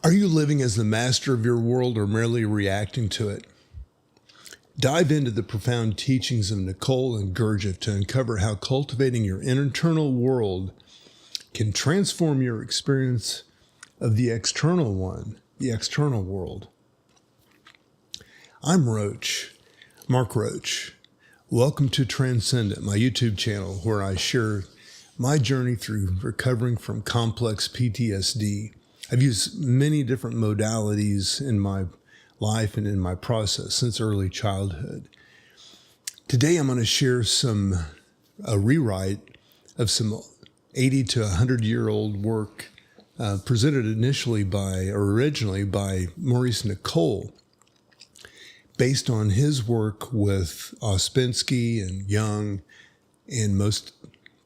Are you living as the master of your world or merely reacting to it? Dive into the profound teachings of Nicole and Gurdjieff to uncover how cultivating your internal world can transform your experience of the external one, the external world. I'm Roach, Mark Roach. Welcome to Transcendent, my YouTube channel, where I share my journey through recovering from complex PTSD. I've used many different modalities in my life and in my process since early childhood. Today I'm going to share a rewrite of some 80 to 100-year-old work presented originally by Maurice Nicole, based on his work with Ouspensky and Jung, and most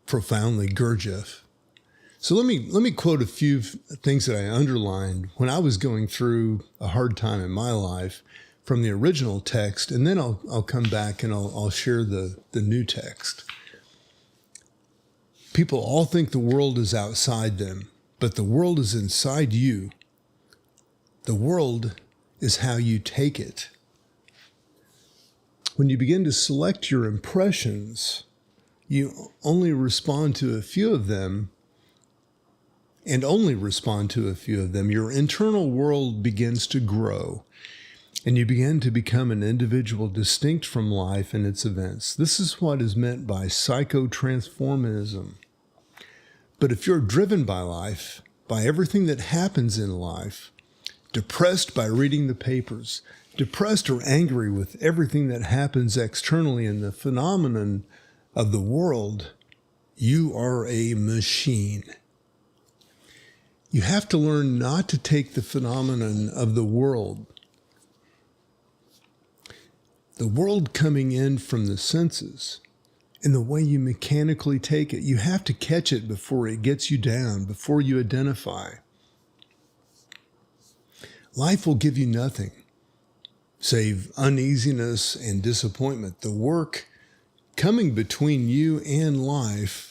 profoundly Gurdjieff. So let me quote a few things that I underlined when I was going through a hard time in my life from the original text, and then I'll come back and I'll share the new text. People all think the world is outside them, but the world is inside you. The world is how you take it. When you begin to select your impressions, you only respond to a few of them, and only respond to a few of them. Your internal world begins to grow, and you begin to become an individual distinct from life and its events. This is what is meant by psycho-transformism. But if you're driven by life, by everything that happens in life, depressed by reading the papers, depressed or angry with everything that happens externally in the phenomenon of the world, you are a machine. You have to learn not to take the phenomenon of the world coming in from the senses, in the way you mechanically take it. You have to catch it before it gets you down, before you identify. Life will give you nothing save uneasiness and disappointment. The work coming between you and life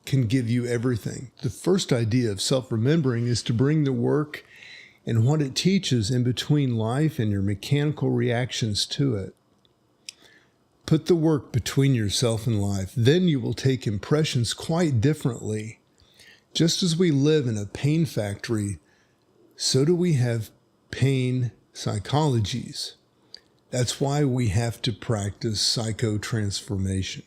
can give you everything. The first idea of self-remembering is to bring the work and what it teaches in between life and your mechanical reactions to it. Put the work between yourself and life. Then you will take impressions quite differently. Just as we live in a pain factory, so do we have pain psychologies. That's why we have to practice psycho-transformation.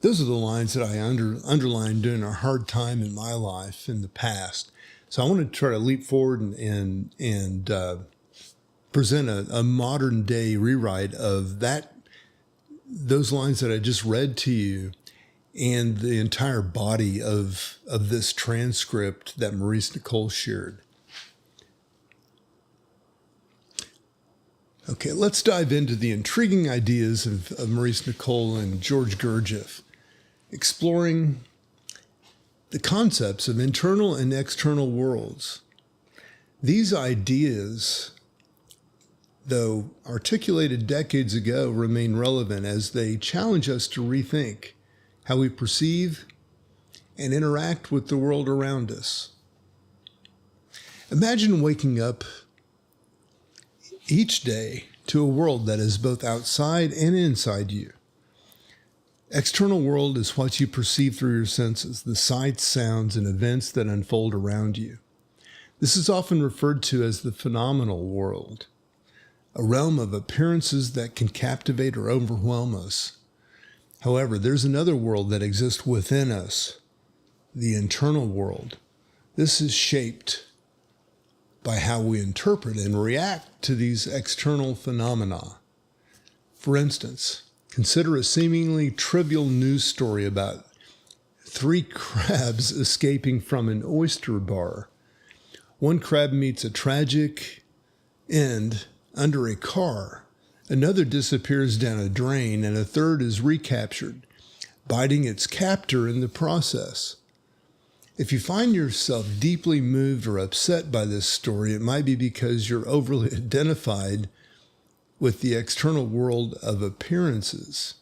Those are the lines that I underlined during a hard time in my life in the past. So I want to try to leap forward and present a modern day rewrite of those lines that I just read to you, and the entire body of this transcript that Maurice Nicole shared. Okay, let's dive into the intriguing ideas of Maurice Nicole and George Gurdjieff, exploring the concepts of internal and external worlds. These ideas, though articulated decades ago, remain relevant as they challenge us to rethink how we perceive and interact with the world around us. Imagine waking up each day to a world that is both outside and inside you. External world is what you perceive through your senses, the sights, sounds, and events that unfold around you. This is often referred to as the phenomenal world, a realm of appearances that can captivate or overwhelm us. However, there's another world that exists within us, the internal world. This is shaped by how we interpret and react to these external phenomena. For instance, consider a seemingly trivial news story about 3 crabs escaping from an oyster bar. One crab meets a tragic end under a car. Another disappears down a drain, and a third is recaptured, biting its captor in the process. If you find yourself deeply moved or upset by this story, it might be because you're overly identified with the external world of appearances.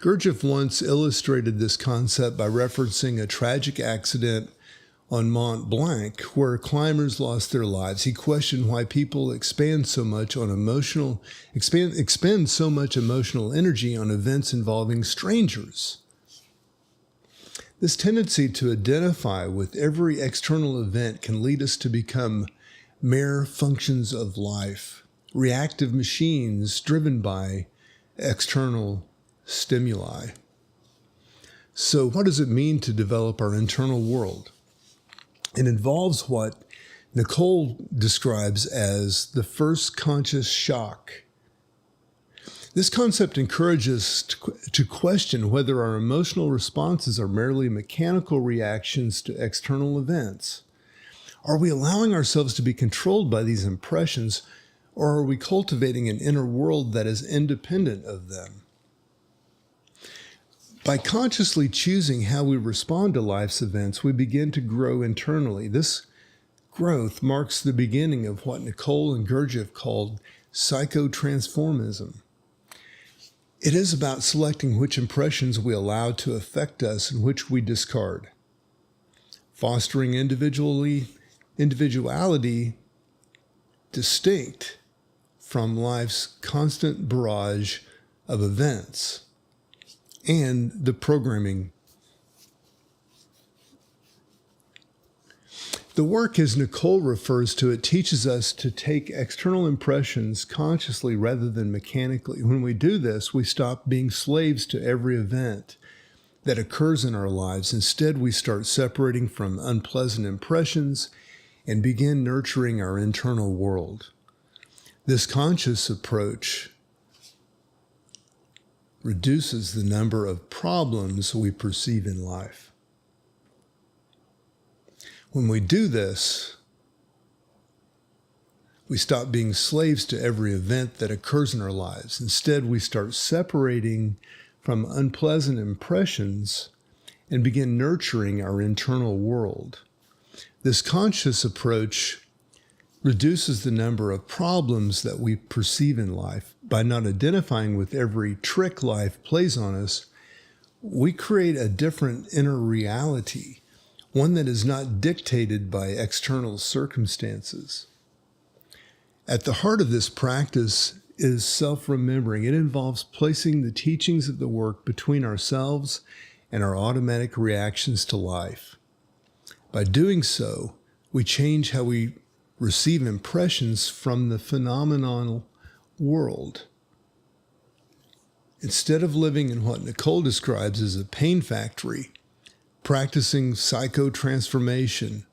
Gurdjieff once illustrated this concept by referencing a tragic accident on Mont Blanc, where climbers lost their lives. He questioned why people expend so much emotional energy on events involving strangers. This tendency to identify with every external event can lead us to become mere functions of life, reactive machines driven by external stimuli. So what does it mean to develop our internal world? It involves what Nicole describes as the first conscious shock. This concept encourages us to question whether our emotional responses are merely mechanical reactions to external events. Are we allowing ourselves to be controlled by these impressions, or are we cultivating an inner world that is independent of them? By consciously choosing how we respond to life's events, we begin to grow internally. This growth marks the beginning of what Nicole and Gurdjieff called psycho-transformism. It is about selecting which impressions we allow to affect us and which we discard, fostering individuality distinct from life's constant barrage of events and the programming. The work, as Nicole refers to it, teaches us to take external impressions consciously rather than mechanically. When we do this, we stop being slaves to every event that occurs in our lives. Instead, we start separating from unpleasant impressions and begin nurturing our internal world. This conscious approach reduces the number of problems we perceive in life. When we do this, we stop being slaves to every event that occurs in our lives. Instead, we start separating from unpleasant impressions and begin nurturing our internal world. This conscious approach reduces the number of problems that we perceive in life. By not identifying with every trick life plays on us, we create a different inner reality, one that is not dictated by external circumstances. At the heart of this practice is self-remembering. It involves placing the teachings of the work between ourselves and our automatic reactions to life. By doing so, we change how we receive impressions from the phenomenal world. Instead of living in what Nicole describes as a pain factory, practicing psycho-transformation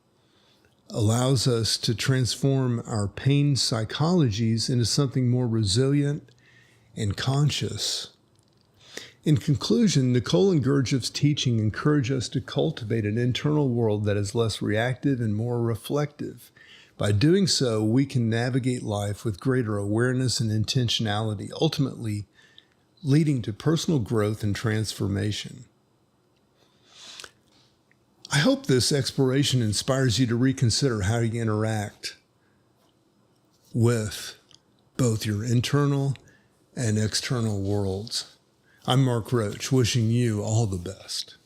allows us to transform our pain psychologies into something more resilient and conscious. In conclusion, Nicole and Gurdjieff's teaching encourage us to cultivate an internal world that is less reactive and more reflective. By doing so, we can navigate life with greater awareness and intentionality, ultimately leading to personal growth and transformation. I hope this exploration inspires you to reconsider how you interact with both your internal and external worlds. I'm Mark Roach, wishing you all the best.